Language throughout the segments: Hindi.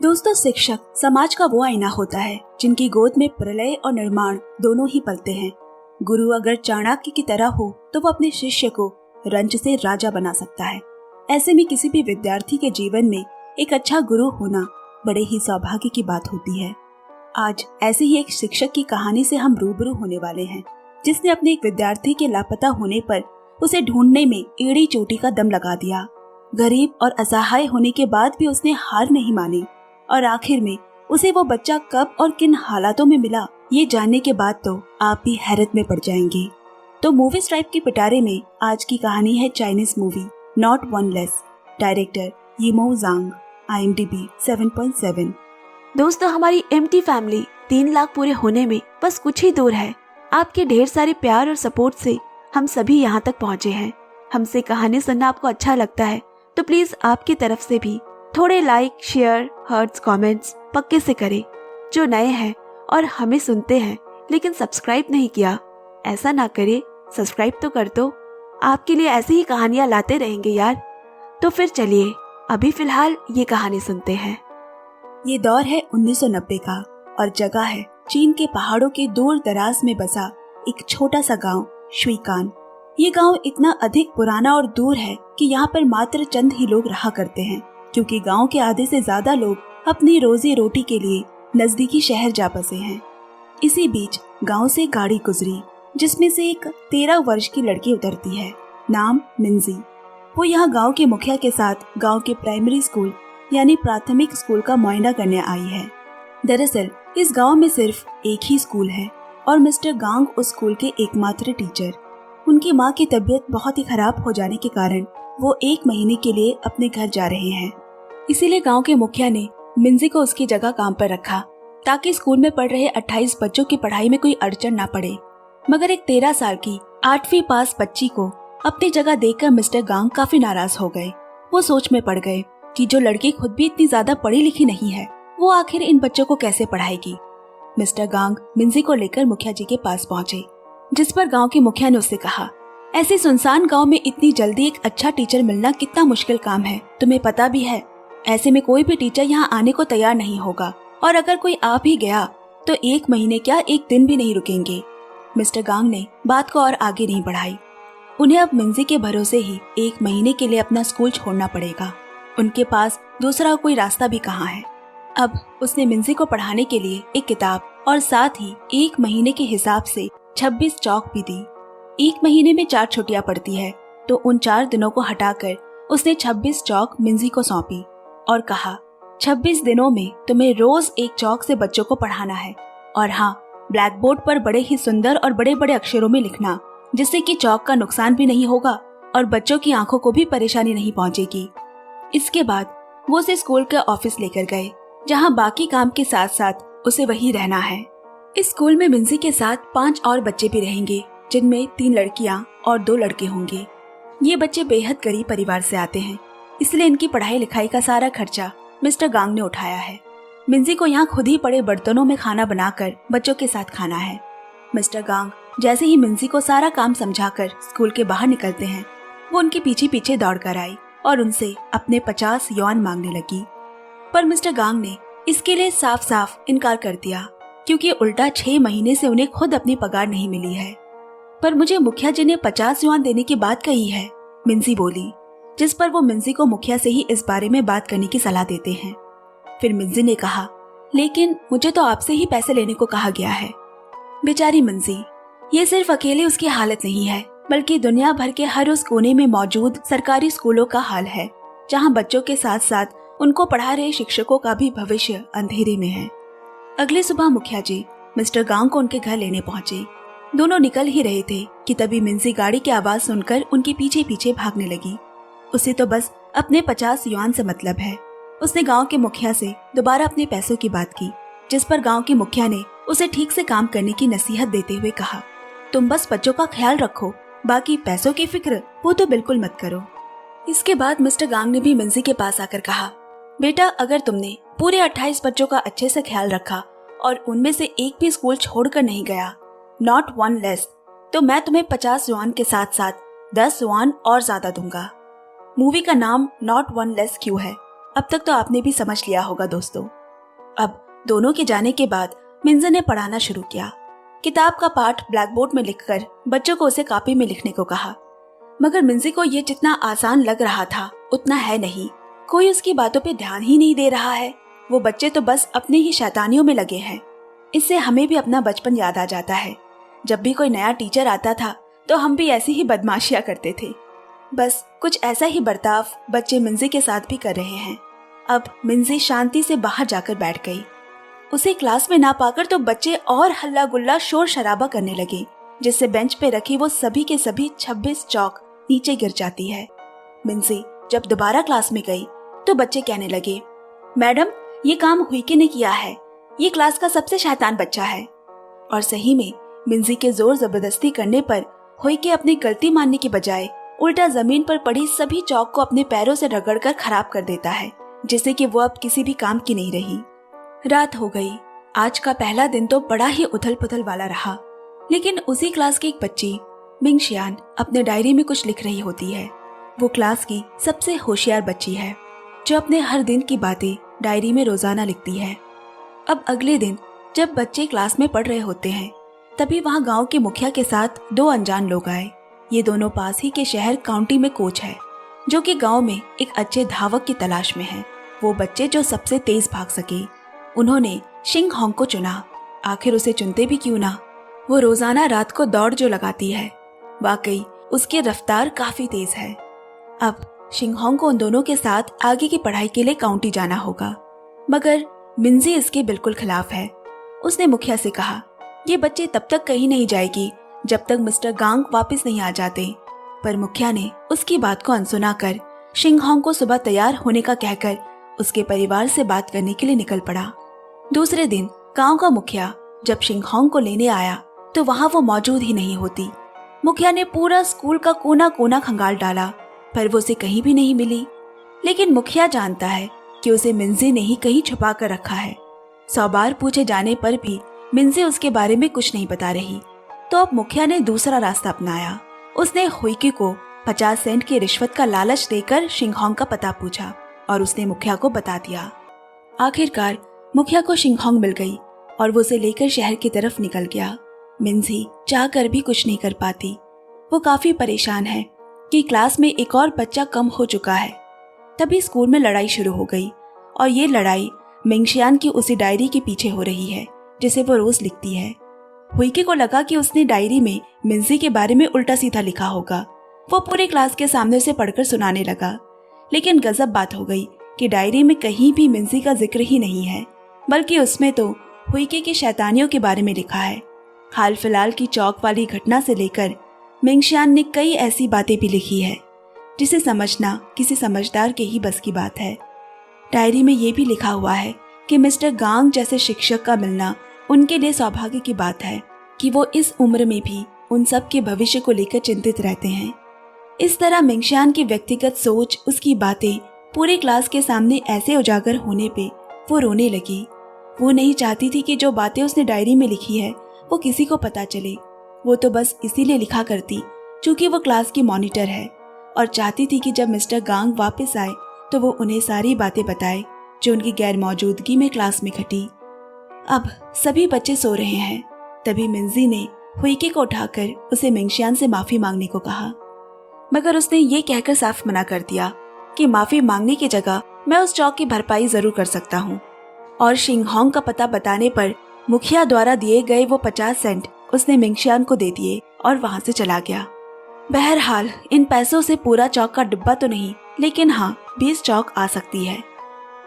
दोस्तों, शिक्षक समाज का वो आईना होता है जिनकी गोद में प्रलय और निर्माण दोनों ही पलते हैं। गुरु अगर चाणक्य की तरह हो तो वो अपने शिष्य को रंच से राजा बना सकता है। ऐसे में किसी भी विद्यार्थी के जीवन में एक अच्छा गुरु होना बड़े ही सौभाग्य की बात होती है। आज ऐसे ही एक शिक्षक की कहानी से हम रूबरू होने वाले हैं, जिसने अपने एक विद्यार्थी के लापता होने पर उसे ढूंढने में एड़ी चोटी का दम लगा दिया। गरीब और असहाय होने के बाद भी उसने हार नहीं मानी और आखिर में उसे वो बच्चा कब और किन हालातों में मिला, ये जानने के बाद तो आप भी हैरत में पड़ जाएंगे। तो मूवी स्ट्राइप के पिटारे में आज की कहानी है Chinese movie not one less, director Yimou Zhang, IMDb 7.7। दोस्तों, हमारी एम्प्टी फैमिली 3 लाख पूरे होने में बस कुछ ही दूर है। आपके ढेर सारे प्यार और सपोर्ट से हम सभी यहाँ तक पहुँचे हैं। हमसे कहानी सुनना आपको अच्छा लगता है तो प्लीज आपकी तरफ से भी थोड़े लाइक, शेयर, हार्ट्स, कमेंट्स पक्के से करें। जो नए हैं और हमें सुनते हैं लेकिन सब्सक्राइब नहीं किया, ऐसा ना करे, सब्सक्राइब तो कर दो। आपके लिए ऐसी ही कहानियां लाते रहेंगे यार। तो फिर चलिए अभी फिलहाल ये कहानी सुनते हैं। ये दौर है 1990 का और जगह है चीन के पहाड़ों के दूर दराज में बसा एक छोटा सा गांव शुइकान। ये गांव इतना अधिक पुराना और दूर है कि यहाँ पर मात्र चंद ही लोग रहा करते हैं, क्योंकि गांव के आधे से ज्यादा लोग अपनी रोजी रोटी के लिए नजदीकी शहर जा बसे हैं। इसी बीच गांव से गाड़ी गुजरी जिसमें से एक 13 वर्ष की लड़की उतरती है, नाम मिंजी। वो यहाँ गांव के मुखिया के साथ गांव के प्राइमरी स्कूल यानी प्राथमिक स्कूल का मुआयना करने आई है। दरअसल इस गांव में सिर्फ एक ही स्कूल है और मिस्टर गांग उस स्कूल के एकमात्र टीचर। उनकी माँ की तबीयत बहुत ही खराब हो जाने के कारण वो 1 महीने के लिए अपने घर जा रहे हैं। इसीलिए गांव के मुखिया ने मिंजी को उसकी जगह काम पर रखा ताकि स्कूल में पढ़ रहे 28 बच्चों की पढ़ाई में कोई अड़चन ना पड़े। मगर एक 13 साल की 8वीं पास बच्ची को अपनी जगह देखकर मिस्टर गांग काफी नाराज हो गए। वो सोच में पड़ गए कि जो लड़की खुद भी इतनी ज्यादा पढ़ी लिखी नहीं है, वो आखिर इन बच्चों को कैसे पढ़ाएगी। मिस्टर गांग मिंजी को लेकर मुखिया जी के पास पहुँचे, जिस पर गांव के मुखिया ने उससे कहा, ऐसे सुनसान गांव में इतनी जल्दी एक अच्छा टीचर मिलना कितना मुश्किल काम है, तुम्हें पता भी है। ऐसे में कोई भी टीचर यहाँ आने को तैयार नहीं होगा और अगर कोई आ भी गया तो 1 महीने क्या 1 दिन भी नहीं रुकेंगे। मिस्टर गांग ने बात को और आगे नहीं बढ़ाई। उन्हें अब मिंजी के भरोसे ही 1 महीने के लिए अपना स्कूल छोड़ना पड़ेगा। उनके पास दूसरा कोई रास्ता भी कहाँ है। अब उसने मिंजी को पढ़ाने के लिए एक किताब और साथ ही 1 महीने के हिसाब से 26 चौक भी दी। 1 महीने में 4 छुट्टियां पड़ती है, तो उन 4 दिनों को हटाकर उसने 26 चौक मिंजी को सौंपी और कहा, 26 दिनों में तुम्हें रोज एक चौक से बच्चों को पढ़ाना है और हाँ, ब्लैक बोर्ड पर बड़े ही सुंदर और बड़े बड़े अक्षरों में लिखना, जिससे कि चौक का नुकसान भी नहीं होगा और बच्चों की आंखों को भी परेशानी नहीं पहुंचेगी। इसके बाद वो उसे स्कूल के ऑफिस लेकर गए, जहाँ बाकी काम के साथ साथ उसे वही रहना है। इस स्कूल में मिंजी के साथ 5 और बच्चे भी रहेंगे, जिनमें 3 लड़कियां और 2 लड़के होंगे। ये बच्चे बेहद गरीब परिवार से आते हैं, इसलिए इनकी पढ़ाई लिखाई का सारा खर्चा मिस्टर गांग ने उठाया है। मिंजी को यहाँ खुद ही बड़े बर्तनों में खाना बनाकर बच्चों के साथ खाना है। मिस्टर गांग जैसे ही मिंजी को सारा काम समझाकर स्कूल के बाहर निकलते हैं, वो उनके पीछे पीछे दौड़ कर आई और उनसे अपने 50 युआन मांगने लगी। पर मिस्टर गांग ने इसके लिए साफ साफ इनकार कर दिया, क्योंकि उल्टा 6 महीने से उन्हें खुद अपनी पगार नहीं मिली है। पर मुझे मुखिया जी ने 50 युआन देने की बात कही है, मिंजी बोली, जिस पर वो मिंजी को मुखिया से ही इस बारे में बात करने की सलाह देते हैं। फिर मिंजी ने कहा, लेकिन मुझे तो आपसे ही पैसे लेने को कहा गया है। बेचारी मिंजी, ये सिर्फ अकेले उसकी हालत नहीं है, बल्कि दुनिया भर के हर उस कोने में मौजूद सरकारी स्कूलों का हाल है, जहाँ बच्चों के साथ साथ उनको पढ़ा रहे शिक्षकों का भी भविष्य अंधेरे में है। अगली सुबह मुखिया जी मिस्टर गांग को उनके घर लेने पहुंचे। दोनों निकल ही रहे थे कि तभी मिंजी गाड़ी की आवाज सुनकर उनके पीछे पीछे भागने लगी। उसे तो बस अपने 50 युआन से मतलब है। उसने गांव के मुखिया से दोबारा अपने पैसों की बात की, जिस पर गांव के मुखिया ने उसे ठीक से काम करने की नसीहत देते हुए कहा, तुम बस बच्चों का ख्याल रखो, बाकी पैसों की फिक्र वो तो बिल्कुल मत करो। इसके बाद मिस्टर गांग ने भी मिंजी के पास आकर कहा, बेटा, अगर तुमने पूरे 28 बच्चों का अच्छे से ख्याल रखा और उनमें से एक भी स्कूल छोड़कर नहीं गया, नॉट वन लेस, तो मैं तुम्हें 50 युआन के साथ साथ 10 युआन और ज्यादा दूंगा। मूवी का नाम नॉट वन लेस क्यों है, अब तक तो आपने भी समझ लिया होगा दोस्तों। अब दोनों के जाने के बाद मिंजी ने पढ़ाना शुरू किया। किताब का पाठ ब्लैक बोर्ड में लिखकर बच्चों को उसे कॉपी में लिखने को कहा, मगर मिंजी को ये जितना आसान लग रहा था उतना है नहीं। कोई उसकी बातों पे ध्यान ही नहीं दे रहा है। वो बच्चे तो बस अपने ही शैतानियों में लगे हैं। इससे हमें भी अपना बचपन याद आ जाता है। जब भी कोई नया टीचर आता था तो हम भी ऐसी ही बदमाशियां करते थे। बस कुछ ऐसा ही बर्ताव बच्चे मिंजी के साथ भी कर रहे हैं। अब मिंजी शांति से बाहर जाकर बैठ गई। उसे क्लास में ना पाकर तो बच्चे और हल्ला गुल्ला शोर शराबा करने लगे, जिससे बेंच पे रखी वो सभी के सभी 26 चौक नीचे गिर जाती है। मिंजी जब दोबारा क्लास में गई तो बच्चे कहने लगे, मैडम ये काम हुईके ने किया है, ये क्लास का सबसे शैतान बच्चा है। और सही में मिंजी के जोर जबरदस्ती करने पर हुईके अपनी गलती मानने की बजाय उल्टा जमीन पर पड़ी सभी चौक को अपने पैरों से रगड़कर खराब कर देता है, जिससे कि वो अब किसी भी काम की नहीं रही। रात हो गई। आज का पहला दिन तो बड़ा ही उथल पुथल वाला रहा, लेकिन उसी क्लास की एक बच्ची मिंगशियान अपने डायरी में कुछ लिख रही होती है। वो क्लास की सबसे होशियार बच्ची है, जो अपने हर दिन की बातें डायरी में रोजाना लिखती है। अब अगले दिन जब बच्चे क्लास में पढ़ रहे होते हैं, तभी वहाँ गांव के मुखिया के साथ 2 अनजान लोग आए। ये दोनों पास ही के शहर काउंटी में कोच है, जो कि गांव में एक अच्छे धावक की तलाश में है। वो बच्चे जो सबसे तेज भाग सके। उन्होंने शिंग होंग को चुना। आखिर उसे चुनते भी क्यों ना, वो रोजाना रात को दौड़ जो लगाती है, वाकई उसकी रफ्तार काफी तेज है। अब शिंग होंग को उन दोनों के साथ आगे की पढ़ाई के लिए काउंटी जाना होगा, मगर मिंजी इसके बिल्कुल खिलाफ है। उसने मुखिया से कहा, ये बच्चे तब तक कहीं नहीं जाएगी जब तक मिस्टर गांग वापस नहीं आ जाते। पर मुखिया ने उसकी बात को अनसुना कर शिंग होंग को सुबह तैयार होने का कहकर उसके परिवार से बात करने के लिए निकल पड़ा। दूसरे दिन गांव का मुखिया जब शिंग होंग को लेने आया तो वहाँ वो मौजूद ही नहीं होती। मुखिया ने पूरा स्कूल का कोना कोना खंगाल डाला, पर वो उसे कहीं भी नहीं मिली। लेकिन मुखिया जानता है कि उसे मिंजी ने ही कहीं छुपा कर रखा है। 100 बार पूछे जाने पर भी मिंजी उसके बारे में कुछ नहीं बता रही। तो अब मुखिया ने दूसरा रास्ता अपनाया। उसने हुईके को 50 सेंट की रिश्वत का लालच देकर शिंग होंग का पता पूछा और उसने मुखिया को बता दिया। आखिरकार मुखिया को शिंग होंग मिल गई और वो उसे लेकर शहर की तरफ निकल गया। मिंजी चाह कर भी कुछ नहीं कर पाती। वो काफी परेशान है कि क्लास में एक और बच्चा कम हो चुका है। तभी स्कूल में लड़ाई शुरू हो गई और ये लड़ाई मिंगशियान की उसी डायरी के पीछे हो रही है, जिसे वो रोज लिखती है। हुईके को लगा कि उसने डायरी में मिंजी के बारे में उल्टा सीधा लिखा होगा। वो पूरे क्लास के सामने उसे पढ़कर सुनाने लगा। लेकिन गजब बात हो गई कि डायरी में कहीं भी मिंजी का जिक्र ही नहीं है, बल्कि उसमें तो हुईके की शैतानियों के बारे में लिखा है। हाल फिलहाल की चौक वाली घटना से लेकर मिंगशियान ने कई ऐसी बातें भी लिखी है जिसे समझना किसी समझदार के ही बस की बात है। डायरी में ये भी लिखा हुआ है कि मिस्टर गांग जैसे शिक्षक का मिलना उनके लिए सौभाग्य की बात है, कि वो इस उम्र में भी उन सब के भविष्य को लेकर चिंतित रहते हैं। इस तरह मिंगशियान की व्यक्तिगत सोच, उसकी बातें पूरे क्लास के सामने ऐसे उजागर होने पे वो रोने लगी। वो नहीं चाहती थी कि जो बातें उसने डायरी में लिखी है वो किसी को पता चले। वो तो बस इसीलिए लिखा करती क्योंकि वो क्लास की मॉनिटर है और चाहती थी कि जब मिस्टर गांग वापस आए तो वो उन्हें सारी बातें बताए जो उनकी गैर मौजूदगी में क्लास में घटी। अब सभी बच्चे सो रहे हैं। तभी मिंजी ने हुईके को उठाकर उसे मिंगशियान से माफी मांगने को कहा, मगर उसने ये कहकर साफ मना कर दिया कि माफी मांगने की जगह मैं उस चौक की भरपाई जरूर कर सकता हूँ। और शिंग होंग का पता बताने पर मुखिया द्वारा दिए गए वो 50 सेंट उसने मिंगशियान को दे दिए और वहाँ से चला गया। बहरहाल इन पैसों से पूरा चौक का डिब्बा तो नहीं, लेकिन हाँ 20 चौक आ सकती है।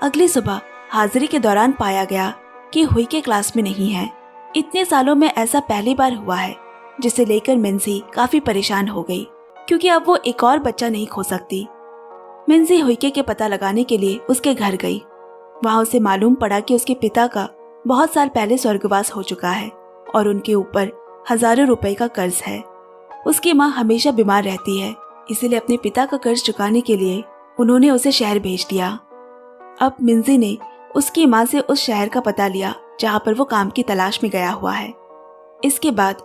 अगली सुबह हाजिरी के दौरान पाया गया कि हुईके क्लास में नहीं है। इतने सालों में ऐसा पहली बार हुआ है, जिसे लेकर मिंजी काफी परेशान हो गई, क्योंकि अब वो एक और बच्चा नहीं खो सकती। मिंजी हुईके के पता लगाने के लिए उसके घर गई। वहाँ उसे मालूम पड़ा कि उसके पिता का बहुत साल पहले स्वर्गवास हो चुका है और उनके ऊपर हजारों रुपए का कर्ज है। उसकी माँ हमेशा बीमार रहती है, इसीलिए अपने पिता का कर्ज चुकाने के लिए उन्होंने उसे शहर भेज दिया। अब मिंजी ने उसकी माँ से उस शहर का पता लिया जहाँ पर वो काम की तलाश में गया हुआ है। इसके बाद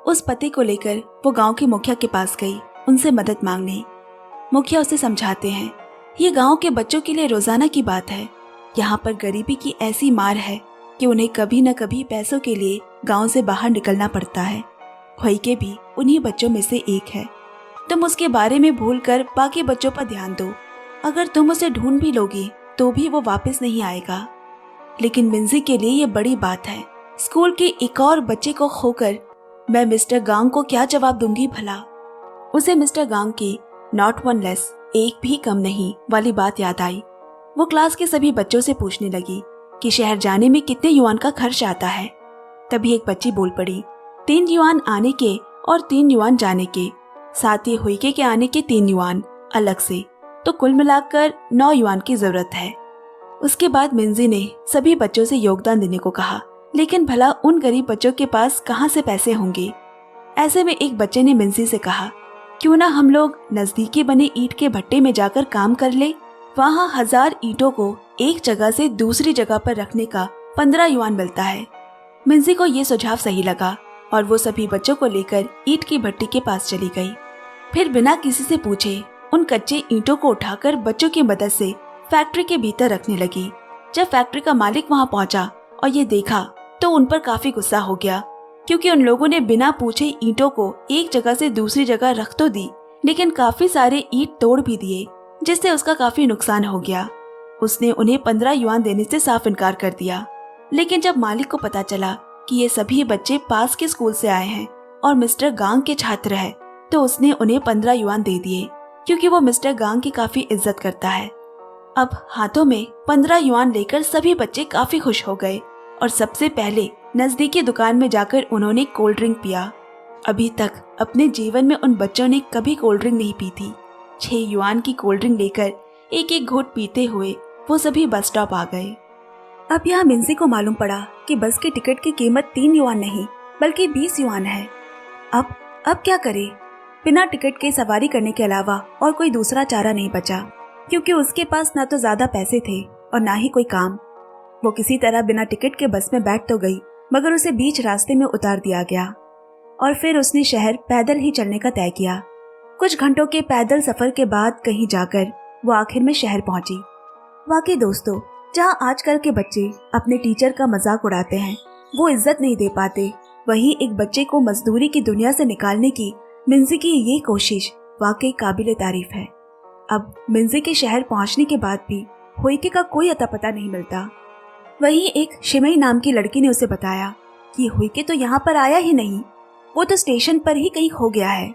उस पते को लेकर वो गांव के मुखिया के पास गई उनसे मदद मांगने। मुखिया उसे समझाते हैं ये गांव के बच्चों के लिए रोजाना की बात है। यहाँ पर गरीबी की ऐसी मार है कि उन्हें कभी न कभी पैसों के लिए गांव से बाहर निकलना पड़ता है। होइके भी उन्हीं बच्चों में से एक है। तुम उसके बारे में भूलकर बाकी बच्चों पर ध्यान दो। अगर तुम उसे ढूंढ भी लोगी तो भी वो वापस नहीं आएगा। लेकिन मिंजी के लिए ये बड़ी बात है। स्कूल के एक और बच्चे को खोकर मैं मिस्टर गांग को क्या जवाब दूंगी भला। उसे मिस्टर गांग की नॉट वन लेस, एक भी कम नहीं वाली बात याद आई। वो क्लास के सभी बच्चों से पूछने लगी कि शहर जाने में कितने युआन का खर्च आता है। तभी एक बच्ची बोल पड़ी, 3 युआन आने के और 3 युआन जाने के, साथ ही हुईके के आने के 3 युआन अलग से, तो कुल मिलाकर 9 युआन की जरूरत है। उसके बाद मिंजी ने सभी बच्चों से योगदान देने को कहा, लेकिन भला उन गरीब बच्चों के पास कहाँ से पैसे होंगे। ऐसे में एक बच्चे ने मिंजी से कहा, क्यों ना हम लोग नजदीकी बने ईंट के भट्टे में जाकर काम कर ले। वहाँ 1000 ईंटों को एक जगह से दूसरी जगह पर रखने का 15 युआन मिलता है। मिंजी को ये सुझाव सही लगा और वो सभी बच्चों को लेकर ईंट की भट्टी के पास चली गई। फिर बिना किसी से पूछे उन कच्चे ईंटों को उठाकर बच्चों की मदद से फैक्ट्री के भीतर रखने लगी। जब फैक्ट्री का मालिक वहाँ पहुंचा और ये देखा तो उन पर काफी गुस्सा हो गया, क्योंकि उन लोगों ने बिना पूछे ईंटों को एक जगह से दूसरी जगह रख तो दी, लेकिन काफी सारे ईंट तोड़ भी दिए, जिससे उसका काफी नुकसान हो गया। उसने उन्हें 15 युआन देने से साफ इनकार कर दिया। लेकिन जब मालिक को पता चला कि ये सभी बच्चे पास के स्कूल से आए हैं और मिस्टर गांग के छात्र हैं, तो उसने उन्हें 15 युआन दे दिए, क्योंकि वो मिस्टर गांग की काफी इज्जत करता है। अब हाथों में 15 युआन लेकर सभी बच्चे काफी खुश हो गए और सबसे पहले नजदीकी दुकान में जाकर उन्होंने कोल्ड ड्रिंक पिया। अभी तक अपने जीवन में उन बच्चों ने कभी कोल्ड ड्रिंक नहीं पी थी। 6 युआन की कोल्ड ड्रिंक लेकर एक एक घूंट पीते हुए वो सभी बस स्टॉप आ गए। अब यहाँ मिंजी को मालूम पड़ा कि बस के टिकट की कीमत 3 युआन नहीं बल्कि 20 युआन है। अब क्या करे। बिना टिकट के सवारी करने के अलावा और कोई दूसरा चारा नहीं बचा, क्योंकि उसके पास ना तो ज्यादा पैसे थे और ना ही कोई काम। वो किसी तरह बिना टिकट के बस में बैठ तो गई, मगर उसे बीच रास्ते में उतार दिया गया और फिर उसने शहर पैदल ही चलने का तय किया। कुछ घंटों के पैदल सफर के बाद कहीं जाकर वो आखिर में शहर पहुंची। वाकई दोस्तों, जहां आजकल के बच्चे अपने टीचर का मजाक उड़ाते हैं, वो इज्जत नहीं दे पाते, वहीं एक बच्चे को मजदूरी की दुनिया से निकालने की मिंजी की ये कोशिश वाकई काबिले तारीफ है। अब मिंजी के शहर पहुंचने के बाद भी हुईके का कोई अता पता नहीं मिलता। वहीं एक शिमई नाम की लड़की ने उसे बताया कि हुईके तो यहाँ पर आया ही नहीं, वो तो स्टेशन पर ही कहीं खो गया है।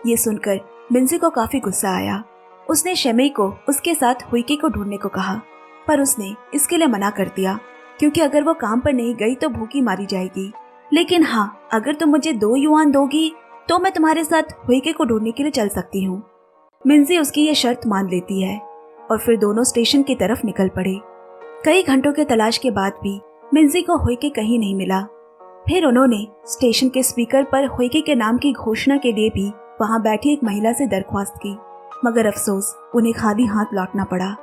ये सुनकर मिंजी को काफी गुस्सा आया। उसने शिमई को उसके साथ हुईके को ढूंढने को कहा, पर उसने इसके लिए मना कर दिया, क्योंकि अगर वो काम पर नहीं गई तो भूखी मारी जाएगी। लेकिन हाँ, अगर तुम मुझे 2 युआन दोगी तो मैं तुम्हारे साथ हुईके को ढूंढने के लिए चल सकती हूँ। मिंजी उसकी ये शर्त मान लेती है और फिर दोनों स्टेशन की तरफ निकल पड़े। कई घंटों के तलाश के बाद भी मिंजी को हुईके कहीं नहीं मिला। फिर उन्होंने स्टेशन के स्पीकर पर हुईके के नाम की घोषणा के लिए भी वहां बैठी एक महिला से दरख्वास्त की, मगर अफसोस उन्हें खाली हाथ लौटना पड़ा।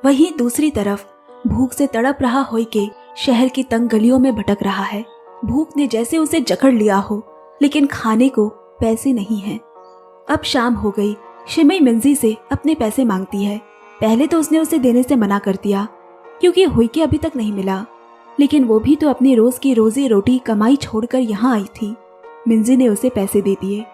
वहीं दूसरी तरफ भूख से तड़प रहा हुईके शहर की तंग गलियों में भटक रहा है। भूख ने जैसे उसे जकड़ लिया हो, लेकिन खाने को पैसे नहीं हैं। अब शाम हो गई। शिमई मिंजी से अपने पैसे मांगती है। पहले तो उसने उसे देने से मना कर दिया, क्योंकि हुईके अभी तक नहीं मिला, लेकिन वो भी तो अपनी रोज की रोजी रोटी कमाई छोड़कर यहाँ आई थी। मिंजी ने उसे पैसे दे दिए।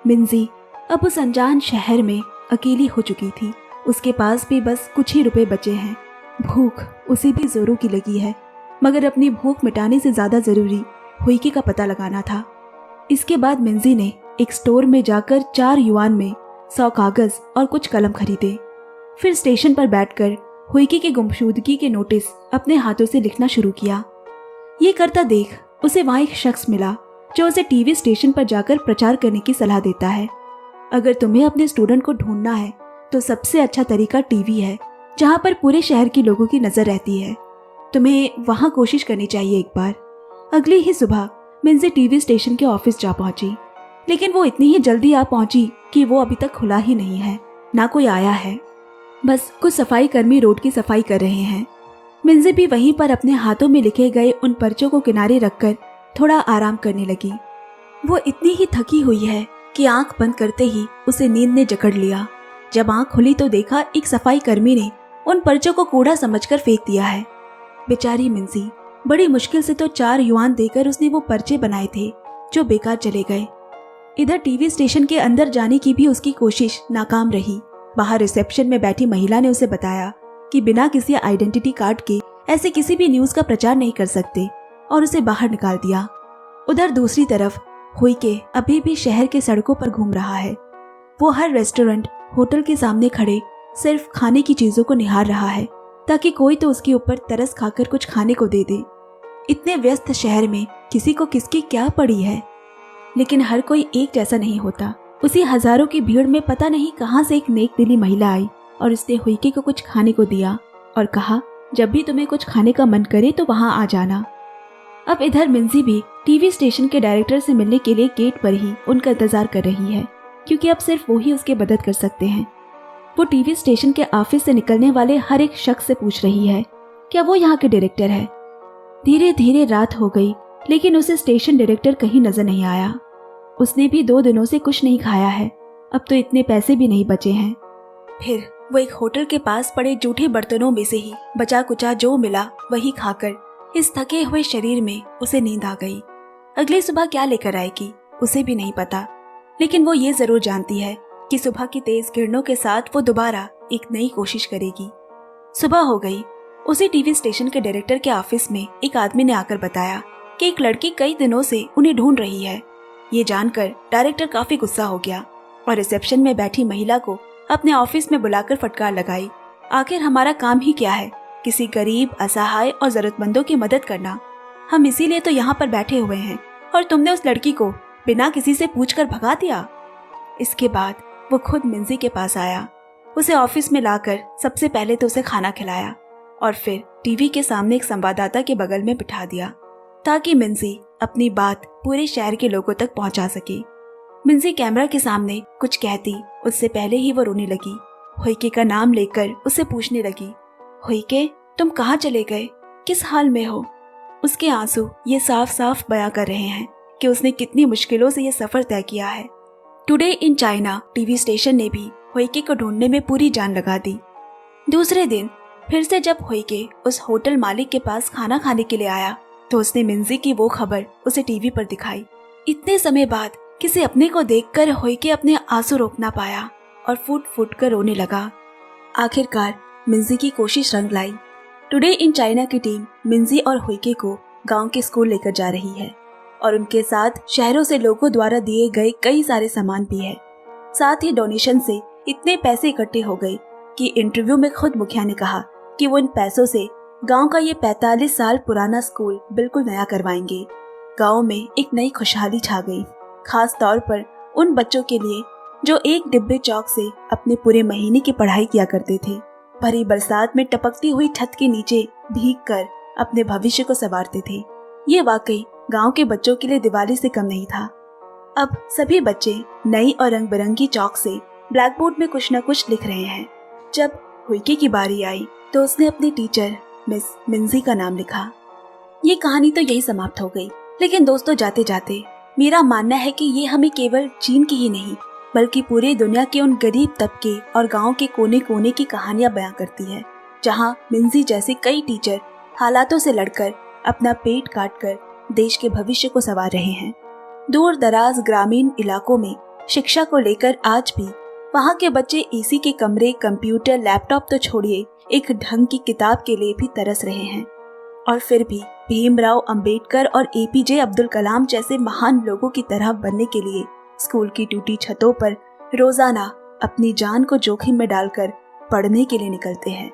मिंजी अब उस अनजान शहर में अकेली हो चुकी थी। उसके पास भी बस कुछ ही रुपए बचे हैं। भूख उसे भी जोरों की लगी है, मगर अपनी भूख मिटाने से ज्यादा जरूरी हुईके का पता लगाना था। इसके बाद मिंजी ने एक स्टोर में जाकर 4 युआन में 100 कागज और कुछ कलम खरीदे। फिर स्टेशन पर बैठकर हुईके की गुमशुदगी के नोटिस अपने हाथों से लिखना शुरू किया। ये करता देख उसे वहां एक शख्स मिला जो उसे टीवी स्टेशन पर जाकर प्रचार करने की सलाह देता है। अगर तुम्हें अपने स्टूडेंट को ढूंढना है तो सबसे अच्छा तरीका टीवी है, जहां पर पूरे शहर के लोगों की नजर रहती है। तुम्हें वहां कोशिश करनी चाहिए एक बार। अगली ही सुबह मिंजी टीवी स्टेशन के ऑफिस जा पहुंची, लेकिन वो इतनी ही जल्दी आ पहुंची कि वो अभी तक खुला ही नहीं है, ना कोई आया है। बस कुछ सफाई कर्मी रोड की सफाई कर रहे हैं। मिंजी भी वहीं पर अपने हाथों में लिखे गए उन पर्चों को किनारे रखकर थोड़ा आराम करने लगी। वो इतनी ही थकी हुई है कि आंख बंद करते ही उसे नींद ने जकड़ लिया। जब आंख खुली तो देखा एक सफाई कर्मी ने उन पर्चों को कूड़ा समझकर फेंक दिया है। बेचारी मिंजी, बड़ी मुश्किल से तो 4 युआन देकर उसने वो पर्चे बनाए थे जो बेकार चले गए। इधर टीवी स्टेशन के अंदर जाने की भी उसकी कोशिश नाकाम रही। बाहर रिसेप्शन में बैठी महिला ने उसे बताया कि बिना किसी आइडेंटिटी कार्ड के ऐसे किसी भी न्यूज का प्रचार नहीं कर सकते, और उसे बाहर निकाल दिया। उधर दूसरी तरफ हुईके अभी भी शहर के सड़कों पर घूम रहा है। वो हर रेस्टोरेंट, होटल के सामने खड़े सिर्फ खाने की चीजों को निहार रहा है ताकि कोई तो उसके ऊपर तरस खाकर कुछ खाने को दे दे। इतने व्यस्त शहर में किसी को किसकी क्या पड़ी है, लेकिन हर कोई एक जैसा नहीं होता। उसी हजारों की भीड़ में पता नहीं कहां से एक नेक दिली महिला आई और उसने हुईके को कुछ खाने को दिया और कहा, जब भी तुम्हें कुछ खाने का मन करे तो वहां आ जाना। अब इधर मिंजी भी टीवी स्टेशन के डायरेक्टर से मिलने के लिए गेट पर ही उनका इंतजार कर रही है, क्योंकि अब सिर्फ वो ही उसकी मदद कर सकते हैं। वो टीवी स्टेशन के ऑफिस से निकलने वाले हर एक शख्स से पूछ रही है, क्या वो यहाँ के डायरेक्टर है। धीरे धीरे रात हो गई, लेकिन उसे स्टेशन डायरेक्टर कहीं नजर नहीं आया। उसने भी 2 दिनों से कुछ नहीं खाया है, अब तो इतने पैसे भी नहीं बचे हैं। फिर वो एक होटल के पास पड़े जूठे बर्तनों में से ही बचा कुचा जो मिला वही खाकर इस थके हुए शरीर में उसे नींद आ गई। अगली सुबह क्या लेकर आएगी उसे भी नहीं पता, लेकिन वो ये जरूर जानती है कि सुबह की तेज किरणों के साथ वो दोबारा एक नई कोशिश करेगी। सुबह हो गई। उसी टीवी स्टेशन के डायरेक्टर के ऑफिस में एक आदमी ने आकर बताया कि एक लड़की कई दिनों से उन्हें ढूंढ रही है। ये जानकर डायरेक्टर काफी गुस्सा हो गया और रिसेप्शन में बैठी महिला को अपने ऑफिस में बुलाकर फटकार लगाई। आखिर हमारा काम ही क्या है, किसी गरीब, असहाय और जरूरतमंदों की मदद करना। हम इसीलिए तो यहाँ पर बैठे हुए हैं, और तुमने उस लड़की को बिना किसी से पूछकर भगा दिया। इसके बाद वो खुद मिंजी के पास आया, उसे ऑफिस में लाकर सबसे पहले तो उसे खाना खिलाया और फिर टीवी के सामने एक संवाददाता के बगल में बिठा दिया ताकि मिंजी अपनी बात पूरे शहर के लोगों तक पहुंचा सके। मिंजी कैमरा के सामने कुछ कहती उससे पहले ही वो रोने लगी। हुईके का नाम लेकर उससे पूछने लगी, हुईके तुम कहाँ चले गए, किस हाल में हो। उसके आंसू ये साफ साफ बयां कर रहे हैं कि उसने कितनी मुश्किलों से ये सफर तय किया है। Today in China TV station ने भी हुईके को ढूंढने में पूरी जान लगा दी। दूसरे दिन फिर से जब हुईके उस होटल मालिक के पास खाना खाने के लिए आया तो उसने मिंजी की वो खबर उसे टीवी पर दिखाई। इतने समय बाद किसी अपने को देखकर हुईके अपने आंसू रोक ना पाया और फूट फूट कर रोने लगा। आखिरकार मिंजी की कोशिश रंग लाई। टुडे इन चाइना की टीम मिंजी और हुईके को गांव के स्कूल लेकर जा रही है और उनके साथ शहरों से लोगों द्वारा दिए गए कई सारे सामान भी है। साथ ही डोनेशन से इतने पैसे इकट्ठे हो गए कि इंटरव्यू में खुद मुखिया ने कहा कि वो इन पैसों से गांव का ये 45 साल पुराना स्कूल बिल्कुल नया करवाएंगे। गांव में एक नई खुशहाली छा गई, खास तौर पर उन बच्चों के लिए जो एक डिब्बे चौक से अपने पूरे महीने की पढ़ाई किया करते थे। भरी बरसात में टपकती हुई छत के नीचे भीग कर अपने भविष्य को संवारते थे। ये वाकई गांव के बच्चों के लिए दिवाली से कम नहीं था। अब सभी बच्चे नई और रंग बिरंगी चौक से ब्लैक बोर्ड में कुछ न कुछ लिख रहे हैं। जब हुईके की बारी आई तो उसने अपनी टीचर मिस मिंजी का नाम लिखा। ये कहानी तो यही समाप्त हो गई, लेकिन दोस्तों जाते जाते मेरा मानना है कि ये हमें केवल चीन की ही नहीं बल्कि पूरे दुनिया के उन गरीब तबके और गांव के कोने कोने की कहानियां बयां करती है, जहां मिंजी जैसे कई टीचर हालातों से लड़कर अपना पेट काटकर देश के भविष्य को संवार रहे हैं। दूर दराज ग्रामीण इलाकों में शिक्षा को लेकर आज भी वहां के बच्चे एसी के कमरे, कंप्यूटर, लैपटॉप तो छोड़िए एक ढंग की किताब के लिए भी तरस रहे हैं। और फिर भी भीमराव अंबेडकर और एपीजे अब्दुल कलाम जैसे महान लोगों की तरह बनने के लिए स्कूल की टूटी छतों पर रोजाना अपनी जान को जोखिम में डालकर पढ़ने के लिए निकलते हैं।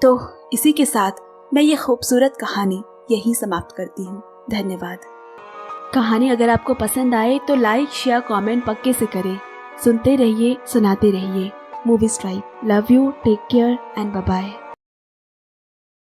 तो इसी के साथ मैं ये खूबसूरत कहानी यहीं समाप्त करती हूँ। धन्यवाद। कहानी अगर आपको पसंद आए तो लाइक, शेयर, कमेंट पक्के से करें। सुनते रहिए, सुनाते रहिए। Movie stripe. Love you, take care and bye bye.